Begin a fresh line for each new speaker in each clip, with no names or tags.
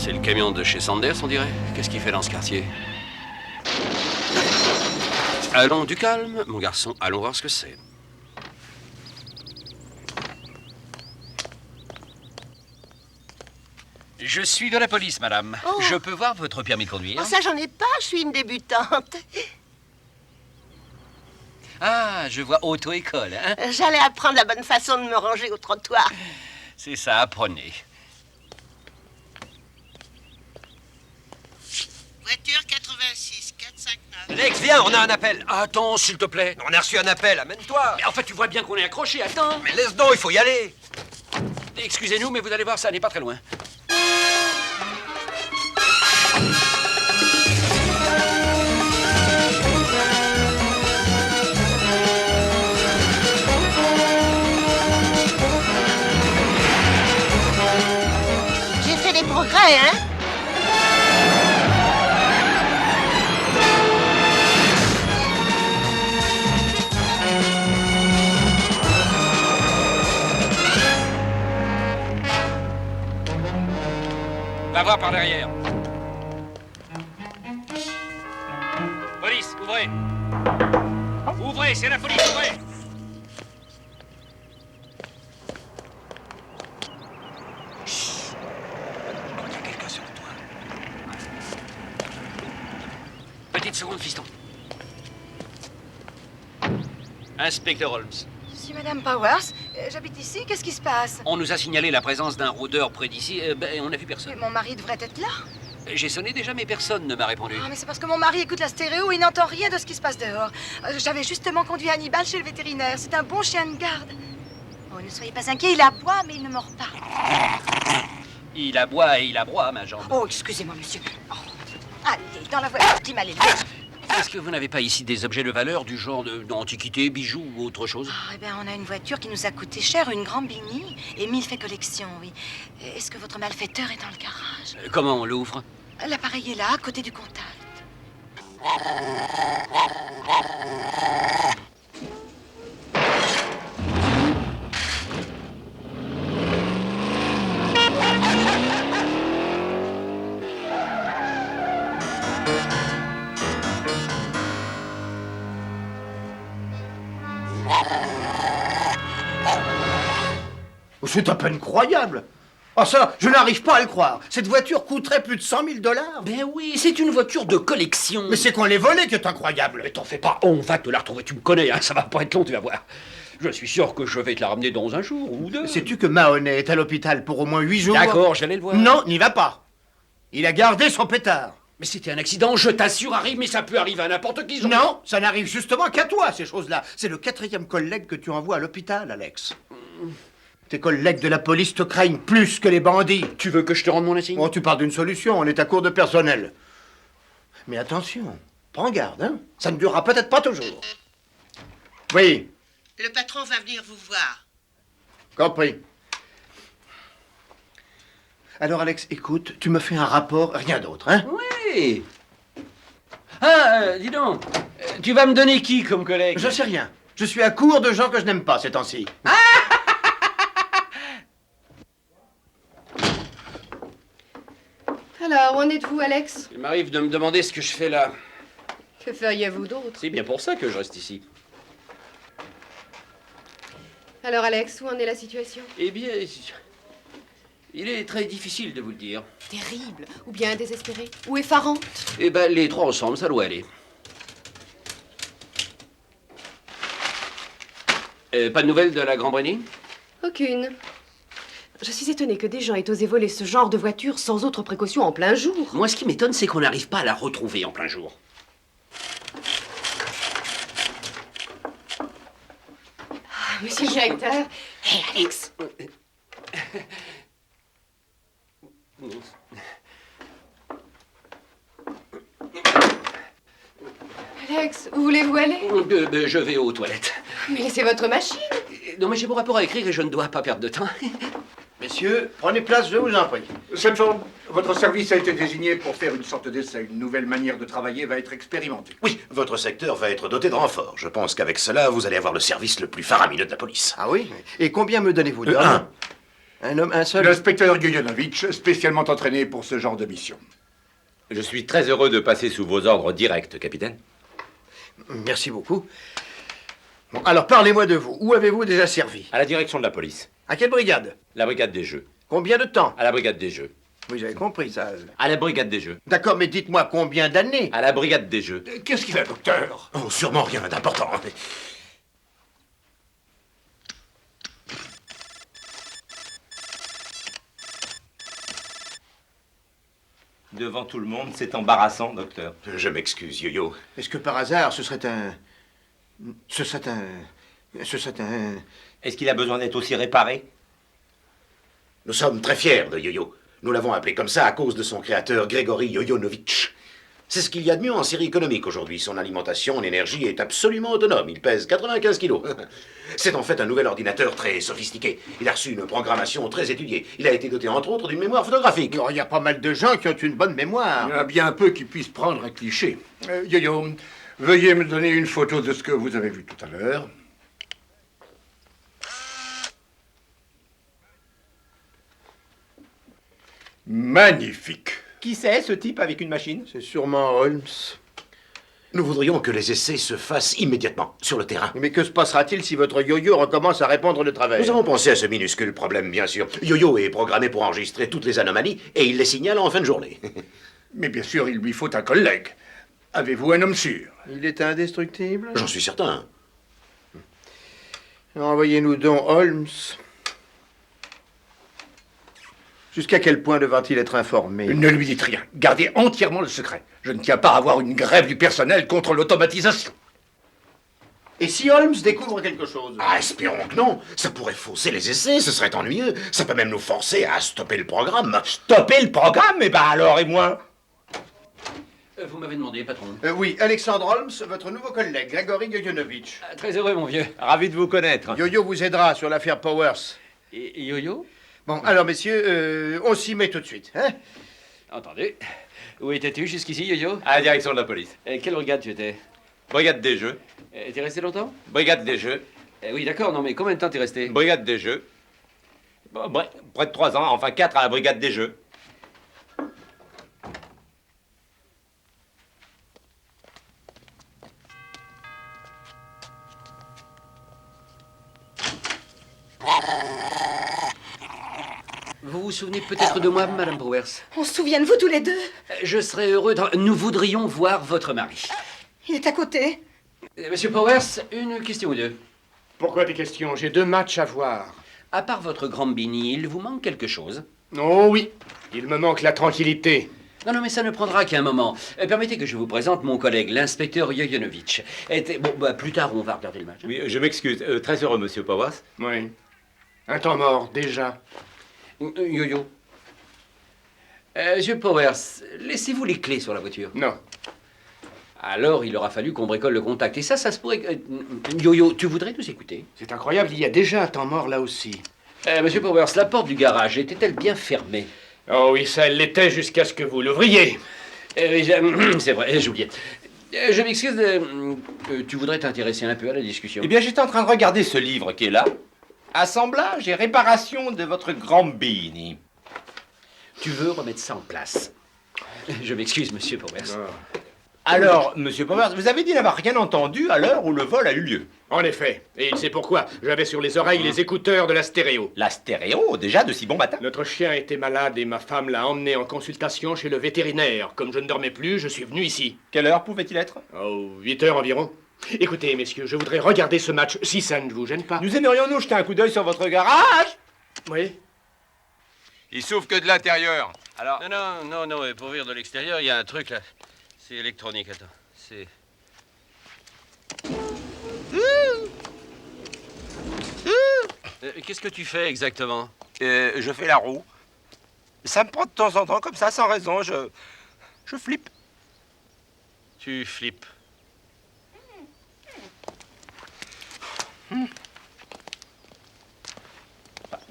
C'est le camion de chez Sanders, on dirait. Qu'est-ce qu'il fait dans ce quartier? Allons, du calme, mon garçon. Allons voir ce que c'est.
Je suis de la police, madame.
Oh.
Je peux voir votre permis de conduire?
Oh, ça, j'en ai pas, je suis une débutante.
Ah, je vois auto-école, hein?
J'allais apprendre la bonne façon de me ranger au trottoir.
C'est ça, apprenez.
Voiture 86, 459.
Alex, viens, on a un appel.
Attends, s'il te plaît.
On a reçu un appel, amène-toi.
Mais en fait, tu vois bien qu'on est accroché, attends.
Mais laisse donc, il faut y aller.
Excusez-nous, mais vous allez voir, ça n'est pas très loin.
J'ai fait des progrès, hein?
Va voir par derrière. Police, ouvrez. Ouvrez, c'est la police, ouvrez. Chut. Il y a quelqu'un sur toi.
Petite seconde, fiston. Inspecteur Holmes.
Je suis Madame Powers. J'habite ici. Qu'est-ce qui se passe?
On nous a signalé la présence d'un rôdeur près d'ici. On n'a vu
Mais
personne.
mon mari devrait être là.
J'ai sonné déjà, mais personne ne m'a répondu.
Ah, mais c'est parce que mon mari écoute la stéréo et il n'entend rien de ce qui se passe dehors. J'avais justement conduit Hannibal chez le vétérinaire. C'est un bon chien de garde. Oh, ne soyez pas inquiets, il aboie, mais il ne mord pas.
Il aboie et il abroie, ma jambe.
Oh, excusez-moi, monsieur. Oh. Allez, dans la voiture, qui m'a l'élevé.
Est-ce que vous n'avez pas ici des objets de valeur du genre d'antiquités, bijoux ou autre chose?
Eh bien, on a une voiture qui nous a coûté cher, une Grambini, et 1000 fait collection, oui. Est-ce que votre malfaiteur est dans le garage?
Comment on l'ouvre?
L'appareil est là, à côté du contact.
C'est à peine croyable. Ah ça, je n'arrive pas à le croire. Cette voiture coûterait plus de 100 000 $.
Ben oui, c'est une voiture de collection.
Mais c'est qu'on l'ait volée qui est incroyable.
Mais t'en fais pas, on va te la retrouver, tu me connais, hein, ça va pas être long, tu vas voir. Je suis sûr que je vais te la ramener dans un jour ou deux.
Sais-tu que Mahoney est à l'hôpital pour au moins 8 jours?
D'accord, j'allais le voir.
Non, n'y va pas. Il a gardé son pétard.
Mais c'était un accident, je t'assure, Harry, mais ça peut arriver à n'importe qui.
Non, ça n'arrive justement qu'à toi, ces choses-là. C'est le 4e collègue que tu envoies à l'hôpital, Alex. Tes collègues de la police te craignent plus que les bandits.
Tu veux que je te rende mon insigne?
Oh, tu parles d'une solution, on est à court de personnel. Mais attention, prends garde, hein. Ça ne durera peut-être pas toujours. Oui,
Le patron va venir vous voir.
compris. Alors, Alex, écoute, tu me fais un rapport, rien d'autre, hein?
Oui. Ah, dis donc, tu vas me donner qui comme collègue?
Je sais rien. Je suis à court de gens que je n'aime pas ces temps-ci.
Alors, où en êtes-vous, Alex?
Il m'arrive de me demander ce que je fais là.
Que feriez-vous d'autre?
C'est bien pour ça que je reste ici.
Alors, Alex, où en est la situation?
Eh bien, il est très difficile de vous le dire.
Terrible, ou bien désespérée, ou effarante.
Eh ben, les trois ensemble, ça doit aller. Pas de nouvelles de la Grambrini?
Aucune. Je suis étonnée que des gens aient osé voler ce genre de voiture sans autre précaution en plein jour.
Moi, ce qui m'étonne, c'est qu'on n'arrive pas à la retrouver en plein jour.
Monsieur le directeur.
Hé, Alex!
Alex, où voulez-vous aller?
Je vais aux toilettes.
Mais laissez votre machine.
Non, mais j'ai mon rapport à écrire et je ne dois pas perdre de temps.
Messieurs, prenez place, je vous en prie.
Cette forme, votre service a été désigné pour faire une sorte d'essai. Une nouvelle manière de travailler va être expérimentée.
Oui, votre secteur va être doté de renforts. Je pense qu'avec cela, vous allez avoir le service le plus faramineux de la police.
Ah oui? Et combien me donnez-vous de
Un.
Un homme, un seul?
L'inspecteur Yoyonovitch, spécialement entraîné pour ce genre de mission.
Je suis très heureux de passer sous vos ordres directs, capitaine.
Merci beaucoup. Bon, alors parlez-moi de vous. Où avez-vous déjà servi?
À la direction de la police.
À quelle brigade?
La brigade des jeux.
Combien de temps?
À la brigade des jeux.
Oui, j'avais compris ça.
À la brigade des jeux.
D'accord, mais dites-moi combien d'années?
À la brigade des jeux.
Qu'est-ce qu'il a, docteur?
Oh, sûrement rien d'important.
Devant tout le monde, c'est embarrassant, docteur.
Je m'excuse, Yo-Yo.
Est-ce que par hasard, ce serait un...
Est-ce qu'il a besoin d'être aussi réparé?
Nous sommes très fiers de Yo-Yo. Nous l'avons appelé comme ça à cause de son créateur, Grégory Yoyonovitch. C'est ce qu'il y a de mieux en série économique aujourd'hui. Son alimentation en énergie est absolument autonome. Il pèse 95 kilos. C'est en fait un nouvel ordinateur très sophistiqué. Il a reçu une programmation très étudiée. Il a été doté, entre autres, d'une mémoire photographique.
Il y a pas mal de gens qui ont une bonne mémoire.
Il y en a bien peu qui puissent prendre un cliché. Yo-Yo, veuillez me donner une photo de ce que vous avez vu tout à l'heure. Magnifique.
Qui c'est, ce type avec une machine?
C'est sûrement Holmes.
Nous voudrions que les essais se fassent immédiatement, sur le terrain.
Mais que se passera-t-il si votre yo-yo recommence à répandre de travers?
Nous avons pensé à ce minuscule problème, bien sûr. Yo-Yo est programmé pour enregistrer toutes les anomalies et il les signale en fin de journée.
Mais bien sûr, il lui faut un collègue. Avez-vous un homme sûr?
Il est indestructible?
J'en suis certain.
Envoyez-nous donc Holmes. Jusqu'à quel point devra-t-il être informé?
Ne lui dites rien. Gardez entièrement le secret. Je ne tiens pas à avoir une grève du personnel contre l'automatisation.
Et si Holmes découvre quelque chose?
Ah, espérons que non. Ça pourrait fausser les essais, ce serait ennuyeux. Ça peut même nous forcer à stopper le programme.
Stopper le programme? Eh ben alors, et moi?
Vous m'avez demandé, patron.
Oui, Alexandre Holmes, votre nouveau collègue, Grégory Yoyonovitch.
Très heureux, mon vieux.
Ravi de vous connaître.
Yo-Yo vous aidera sur l'affaire Powers.
Et Yo-Yo?
Bon, alors messieurs, on s'y met tout de suite, hein?
Entendu. Où étais-tu jusqu'ici, Yo-Yo?
À la direction de la police.
Quelle brigade tu étais?
Brigade des jeux.
T'es resté longtemps?
Brigade des jeux.
Oui, d'accord, non, mais combien de temps t'es resté?
Brigade des jeux. Bon, près de 3 ans, enfin 4 à la brigade des jeux.
Vous vous souvenez peut-être de moi, Madame Powers?
On se souvient de vous tous les deux.
Je serais heureux Nous voudrions voir votre mari.
Il est à côté.
Monsieur Powers, une question ou deux.
Pourquoi des questions? J'ai 2 matchs à voir.
À part votre Grambini, il vous manque quelque chose?
Oh oui, il me manque la tranquillité.
Non, mais ça ne prendra qu'un moment. Permettez que je vous présente mon collègue, l'inspecteur Yoyonovitch. Bon, plus tard, on va regarder le match.
Oui, je m'excuse. Très heureux, monsieur Powers.
Oui. Un temps mort, déjà.
Yo-Yo. Monsieur Powers, laissez-vous les clés sur la voiture?
Non.
Alors, il aura fallu qu'on bricole le contact. Et ça se pourrait... Yo-Yo, tu voudrais nous écouter?
C'est incroyable, il y a déjà un temps mort là aussi.
Monsieur Powers, la porte du garage était-elle bien fermée?
Oh oui, ça l'était jusqu'à ce que vous l'ouvriez.
C'est vrai, j'oubliais. Je m'excuse, tu voudrais t'intéresser un peu à la discussion?
Eh bien, j'étais en train de regarder ce livre qui est là. Assemblage et réparation de votre Grambini.
Tu veux remettre ça en place? Je m'excuse, monsieur Powers.
Alors, monsieur Powers, vous avez dit n'avoir rien entendu à l'heure où le vol a eu lieu.
En effet. Et il sait pourquoi. J'avais sur les oreilles les écouteurs de la stéréo.
La stéréo, déjà de si bon matin.
Notre chien était malade et ma femme l'a emmené en consultation chez le vétérinaire. Comme je ne dormais plus, je suis venu ici.
Quelle heure pouvait-il être?
Oh, 8 heures environ. Écoutez, messieurs, je voudrais regarder ce match, si ça ne vous gêne pas.
Nous aimerions nous jeter un coup d'œil sur votre garage?
Oui.
Il souffre que de l'intérieur.
Alors...
Non, pour rire de l'extérieur, il y a un truc là. C'est électronique, attends. C'est... Qu'est-ce que tu fais exactement?
Je fais la roue. Ça me prend de temps en temps comme ça, sans raison, je flippe.
Tu flippes.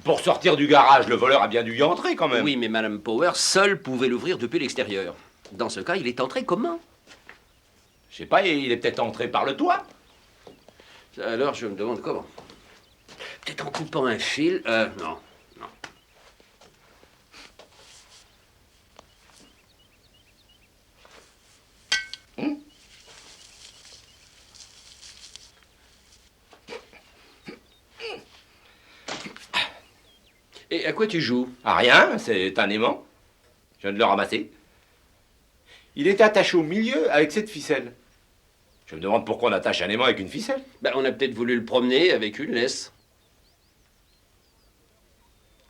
Pour sortir du garage, le voleur a bien dû y entrer quand même.
Oui, mais Madame Power seule pouvait l'ouvrir depuis l'extérieur. Dans ce cas, il est entré comment?
Je sais pas, il est peut-être entré par le toit.
Alors, je me demande comment. Peut-être en coupant un fil. Non. Et à quoi tu joues?
Ah rien, c'est un aimant. Je viens de le ramasser. Il était attaché au milieu avec cette ficelle. Je me demande pourquoi on attache un aimant avec une ficelle.
Ben, on a peut-être voulu le promener avec une laisse.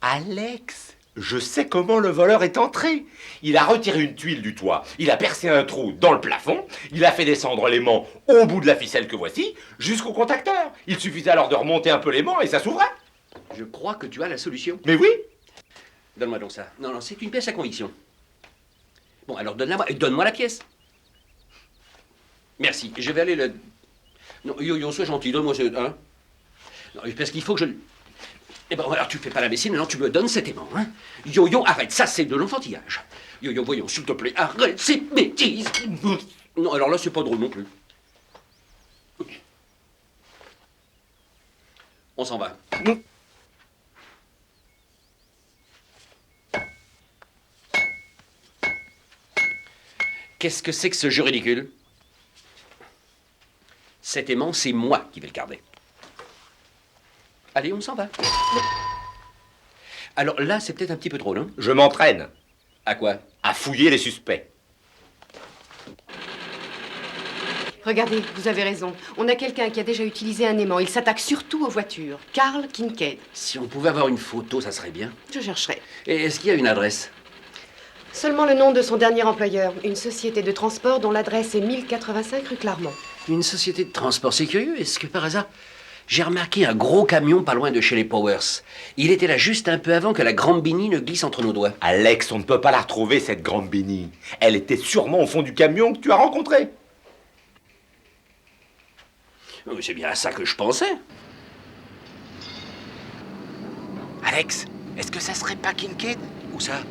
Alex, je sais comment le voleur est entré. Il a retiré une tuile du toit, il a percé un trou dans le plafond, il a fait descendre l'aimant au bout de la ficelle que voici, jusqu'au contacteur. Il suffisait alors de remonter un peu l'aimant et ça s'ouvrait.
Je crois que tu as la solution.
Mais oui.
Donne-moi donc ça. Non, non, c'est une pièce à conviction. Bon, alors donne-la-moi. Et donne-moi la pièce. Merci. Je vais aller le... Non, Yo-Yo, sois gentil, donne-moi ce... Hein? Non, parce qu'il faut que je... Eh ben, alors tu fais pas la l'imbécile, maintenant tu me donnes cet aimant, hein? Yo-Yo, arrête, ça c'est de l'enfantillage. Yo-Yo, voyons, s'il te plaît, arrête ces bêtises. Non, alors là, c'est pas drôle non plus. On s'en va. Qu'est-ce que c'est que ce jeu ridicule? Cet aimant, c'est moi qui vais le garder. Allez, on s'en va. Alors là, c'est peut-être un petit peu trop, non?
Je m'entraîne.
À quoi?
À fouiller les suspects.
Regardez, vous avez raison. On a quelqu'un qui a déjà utilisé un aimant. Il s'attaque surtout aux voitures. Karl Kincaid.
Si on pouvait avoir une photo, ça serait bien.
Je chercherai.
Et est-ce qu'il y a une adresse?
Seulement le nom de son dernier employeur. Une société de transport dont l'adresse est 1085 rue Claremont.
Une société de transport, c'est curieux. Est-ce que par hasard, j'ai remarqué un gros camion pas loin de chez les Powers? Il était là juste un peu avant que la Grambini ne glisse entre nos doigts.
Alex, on ne peut pas la retrouver, cette Grambini. Elle était sûrement au fond du camion que tu as rencontré.
Oh, c'est bien à ça que je pensais.
Alex, est-ce que ça serait pas Kincaid?
Où ça?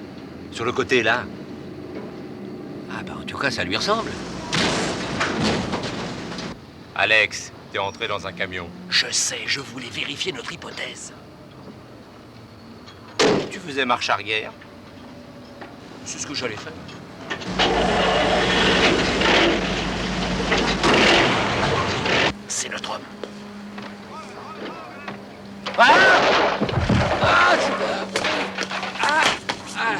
Sur le côté, là.
Ah ben en tout cas, ça lui ressemble.
Alex, t'es entré dans un camion.
Je sais, je voulais vérifier notre hypothèse.
Tu faisais marche arrière.
C'est ce que j'allais faire. C'est notre homme. Ah! Ah! Ah! Ah!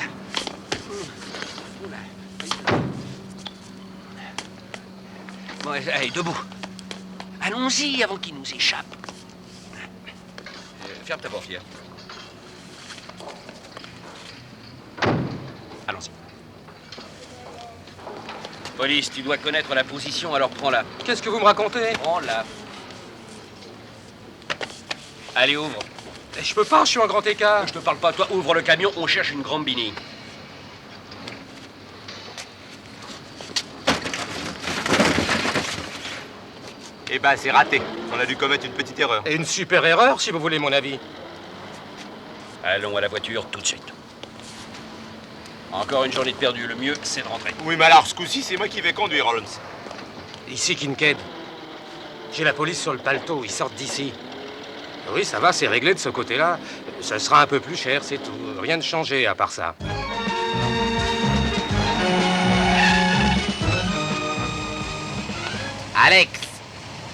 Bon, allez, debout. Allons-y avant qu'il nous échappe. Ferme ta portière. Allons-y. Police, tu dois connaître la position, alors prends-la.
Qu'est-ce que vous me racontez?
Prends-la. Allez, ouvre.
Je peux pas, je suis en grand écart.
Je te parle pas à toi, ouvre le camion, on cherche une Grambini.
Eh ben, c'est raté. On a dû commettre une petite erreur.
Et une super erreur, si vous voulez mon avis.
Allons à la voiture tout de suite. Encore une journée de perdue, le mieux, c'est de rentrer.
Oui, mais alors, ce coup-ci, c'est moi qui vais conduire, Holmes.
Ici, Kincaid. J'ai la police sur le paletot, ils sortent d'ici. Oui, ça va, c'est réglé de ce côté-là. Ça sera un peu plus cher, c'est tout. Rien de changé à part ça.
Alex,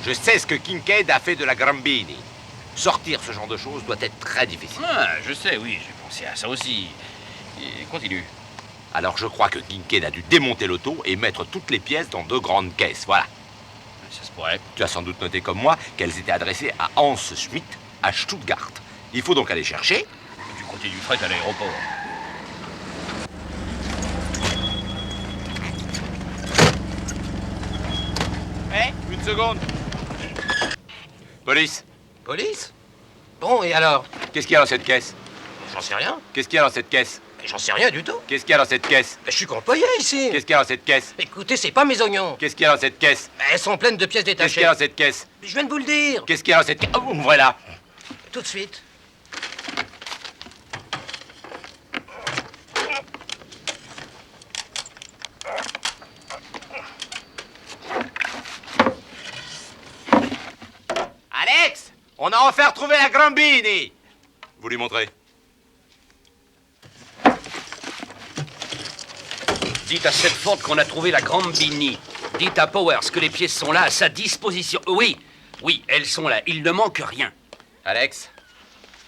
je sais ce que Kincaid a fait de la Grambini. Sortir ce genre de choses doit être très difficile.
Ah, je sais, oui, j'ai pensé à ça aussi. Et continue.
Alors je crois que Kincaid a dû démonter l'auto et mettre toutes les pièces dans 2 grandes caisses, voilà.
Ça se pourrait.
Tu as sans doute noté comme moi qu'elles étaient adressées à Hans Schmidt, à Stuttgart. Il faut donc aller chercher.
Du côté du fret à l'aéroport.
Une seconde. Police,
Police? Bon, et alors?
qu'est-ce qu'il y a dans cette caisse?
J'en sais rien.
Qu'est-ce qu'il y a dans cette caisse?
J'en sais rien du tout.
Qu'est-ce qu'il y a dans cette caisse?
Je suis qu'employé ici.
Qu'est-ce qu'il y a dans cette caisse?
Écoutez, c'est pas mes oignons.
Qu'est-ce qu'il y a dans cette caisse?
Elles sont pleines de pièces
Qu'est-ce
détachées.
qu'il y a dans cette caisse?
Je viens de vous le dire.
Qu'est-ce qu'il y a dans cette caisse? Oh, ouvrez-la.
Tout de suite.
Alex, on a enfin retrouvé la Grambini.
Vous lui montrez.
Dites à cette forte qu'on a trouvé la Grambini. Dites à Powers que les pièces sont là à sa disposition. Oui, oui, elles sont là. Il ne manque rien.
Alex,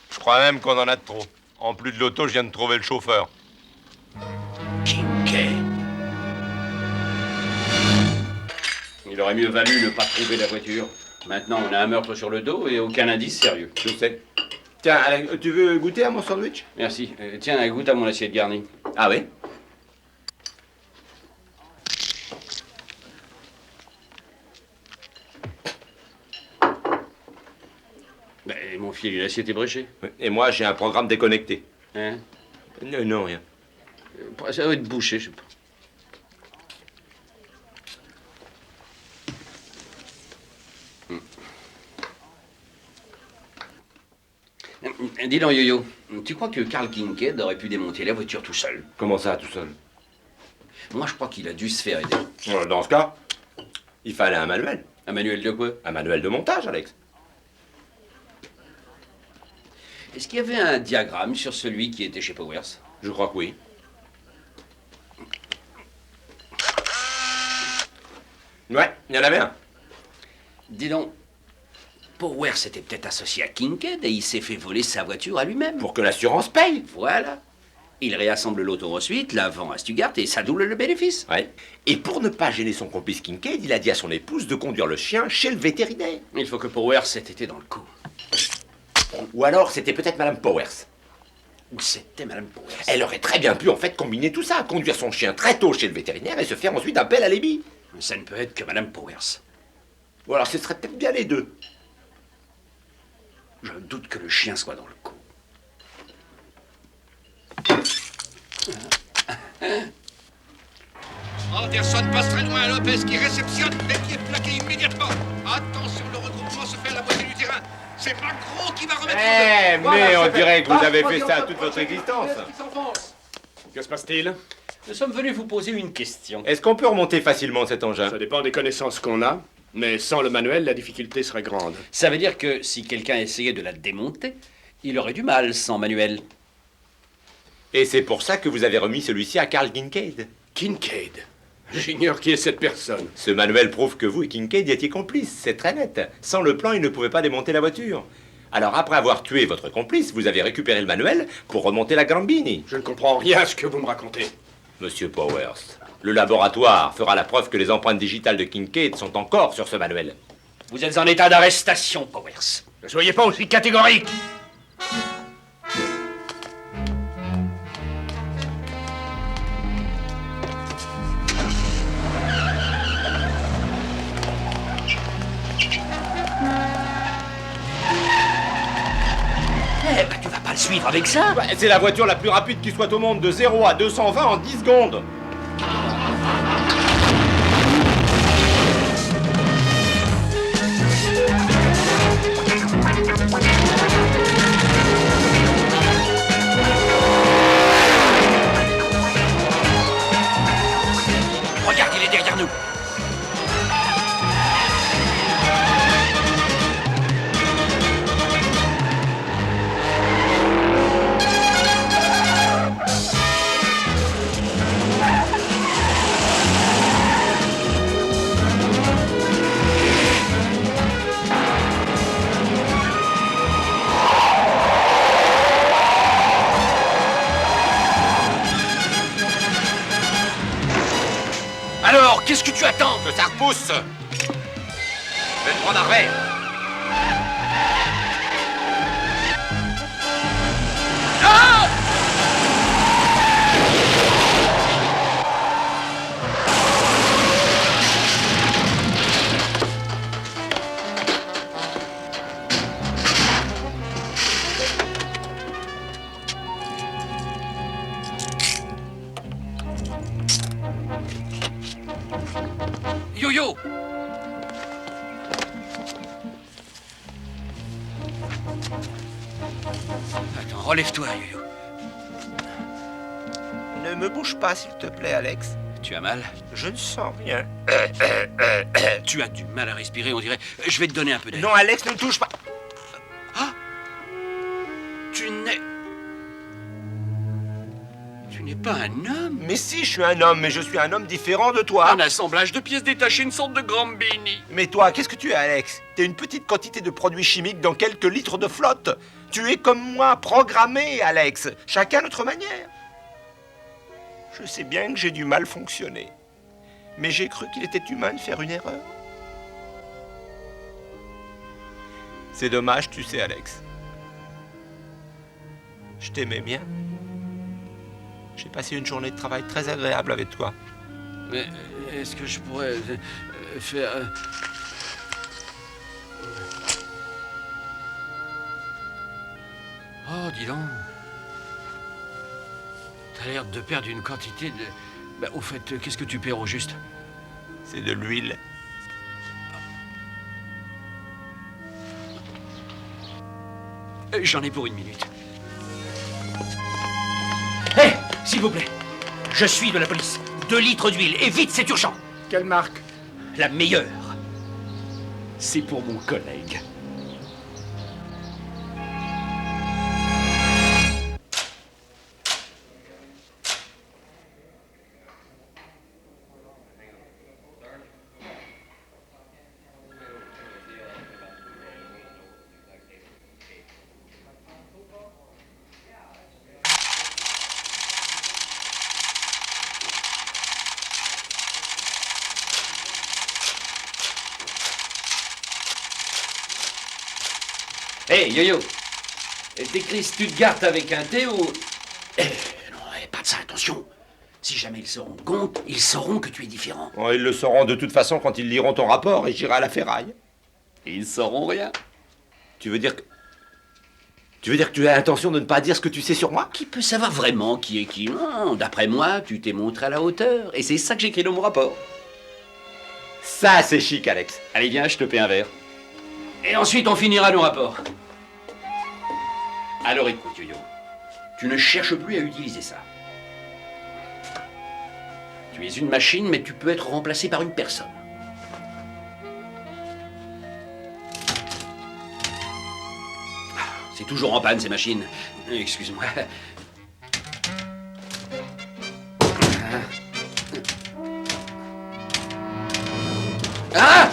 je crois même qu'on en a de trop. En plus de l'auto, je viens de trouver le chauffeur.
Kincaid. Il aurait mieux valu ne pas trouver la voiture. Maintenant, on a un meurtre sur le dos et aucun indice sérieux.
Je sais. Tiens, Alex, tu veux goûter à mon sandwich?
Merci. Tiens, goûte à mon assiette garnie.
Ah oui?
Ben, mon fil, l'assiette est bréchée.
Et moi, j'ai un programme déconnecté.
Hein?
Non, rien.
Ça doit être bouché, je sais pas. Dis donc, Yo-Yo, tu crois que Carl Kincaid aurait pu démonter la voiture tout seul?
Comment ça, tout seul?
Moi, je crois qu'il a dû se faire aider.
Dans ce cas, il fallait un manuel.
Un manuel de quoi?
Un manuel de montage, Alex.
Est-ce qu'il y avait un diagramme sur celui qui était chez Powers?
Je crois que oui. Ouais, il y en avait un.
Dis donc, Powers s'était peut-être associé à Kincaid et il s'est fait voler sa voiture à lui-même.
Pour que l'assurance paye.
Voilà. Il réassemble l'auto ensuite, la vend à Stuttgart et ça double le bénéfice.
Ouais. Et pour ne pas gêner son complice Kincaid, il a dit à son épouse de conduire le chien chez le vétérinaire.
Il faut que Powers ait été dans le coup.
Ou alors, c'était peut-être Madame Powers.
Ou c'était Madame Powers.
Elle aurait très bien pu, en fait, combiner tout ça. Conduire son chien très tôt chez le vétérinaire et se faire ensuite un bel alibi.
Ça ne peut être que Madame Powers.
Ou alors, ce serait peut-être bien les deux.
Je doute que le chien soit dans le coup.
Anderson passe très loin à Lopez qui réceptionne mais qui est plaqué immédiatement. Attention, le regroupement se fait à la moitié du terrain. C'est Macron qui va remettre...
Mais on dirait que vous avez fait ça toute votre existence.
Que se passe-t-il?
Nous sommes venus vous poser une question.
Est-ce qu'on peut remonter facilement cet engin?
Ça dépend des connaissances qu'on a, mais sans le manuel, la difficulté serait grande.
Ça veut dire que si quelqu'un essayait de la démonter, il aurait du mal sans manuel.
Et c'est pour ça que vous avez remis celui-ci à Carl Kincaid.
Kincaid? J'ignore qui est cette personne.
Ce manuel prouve que vous et Kincaid y étiez complices, c'est très net. Sans le plan, il ne pouvait pas démonter la voiture. Alors après avoir tué votre complice, vous avez récupéré le manuel pour remonter la Gambini.
Je ne comprends rien à ce que vous me racontez.
Monsieur Powers, le laboratoire fera la preuve que les empreintes digitales de Kincaid sont encore sur ce manuel.
Vous êtes en état d'arrestation, Powers.
Ne soyez pas aussi catégorique.
Eh ben, tu vas pas le suivre avec ça?
C'est la voiture la plus rapide qui soit au monde, de 0 à 220 en 10 secondes.
Regarde, il est derrière nous. Alors, qu'est-ce que tu attends?
Que ça repousse. Je vais te prendre un verre.
Yo-Yo! Attends, relève-toi, Yo-Yo.
Ne me bouge pas, s'il te plaît, Alex.
Tu as mal?
Je ne sens rien.
Tu as du mal à respirer, on dirait. Je vais te donner un peu d'air.
Non, Alex, ne touche pas.
Ah! Tu n'es pas un homme.
Mais si, je suis un homme, mais je suis un homme différent de toi.
Un assemblage de pièces détachées, une sorte de Grambini.
Mais toi, qu'est-ce que tu es, Alex? T'es une petite quantité de produits chimiques dans quelques litres de flotte. Tu es comme moi, programmé, Alex. Chacun notre manière. Je sais bien que j'ai du mal fonctionner. Mais j'ai cru qu'il était humain de faire une erreur. C'est dommage, tu sais, Alex. Je t'aimais bien. J'ai passé une journée de travail très agréable avec toi.
Mais est-ce que je pourrais faire... Oh, dis donc. T'as l'air de perdre une quantité de... Bah, au fait, qu'est-ce que tu perds au juste?
C'est de l'huile.
J'en ai pour 1 minute. Hé, s'il vous plaît. Je suis de la police. 2 litres d'huile, et vite, c'est urgent.
Quelle marque?
La meilleure. C'est pour mon collègue. Hé, Yo-Yo, t'écris Stuttgart avec un T ou... non, pas de ça, attention. Si jamais ils se rendent compte, ils sauront que tu es différent.
Oh, ils le sauront de toute façon quand ils liront ton rapport et j'irai à la ferraille.
Ils sauront rien.
Tu veux dire que tu as l'intention de ne pas dire ce que tu sais sur moi?
Qui peut savoir vraiment qui est qui? Non, d'après moi, tu t'es montré à la hauteur. Et c'est ça que j'écris dans mon rapport.
Ça, c'est chic, Alex.
Allez, viens, je te paie un verre. Et ensuite, on finira nos rapports. Alors écoute, Yo-Yo, tu ne cherches plus à utiliser ça. Tu es une machine, mais tu peux être remplacé par une personne. C'est toujours en panne, ces machines. Excuse-moi. Ah!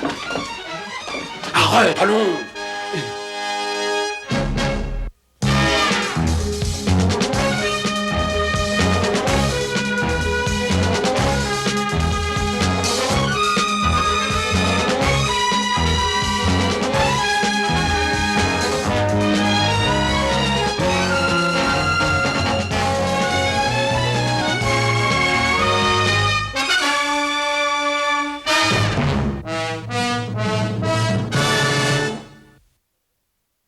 Arrête, allons!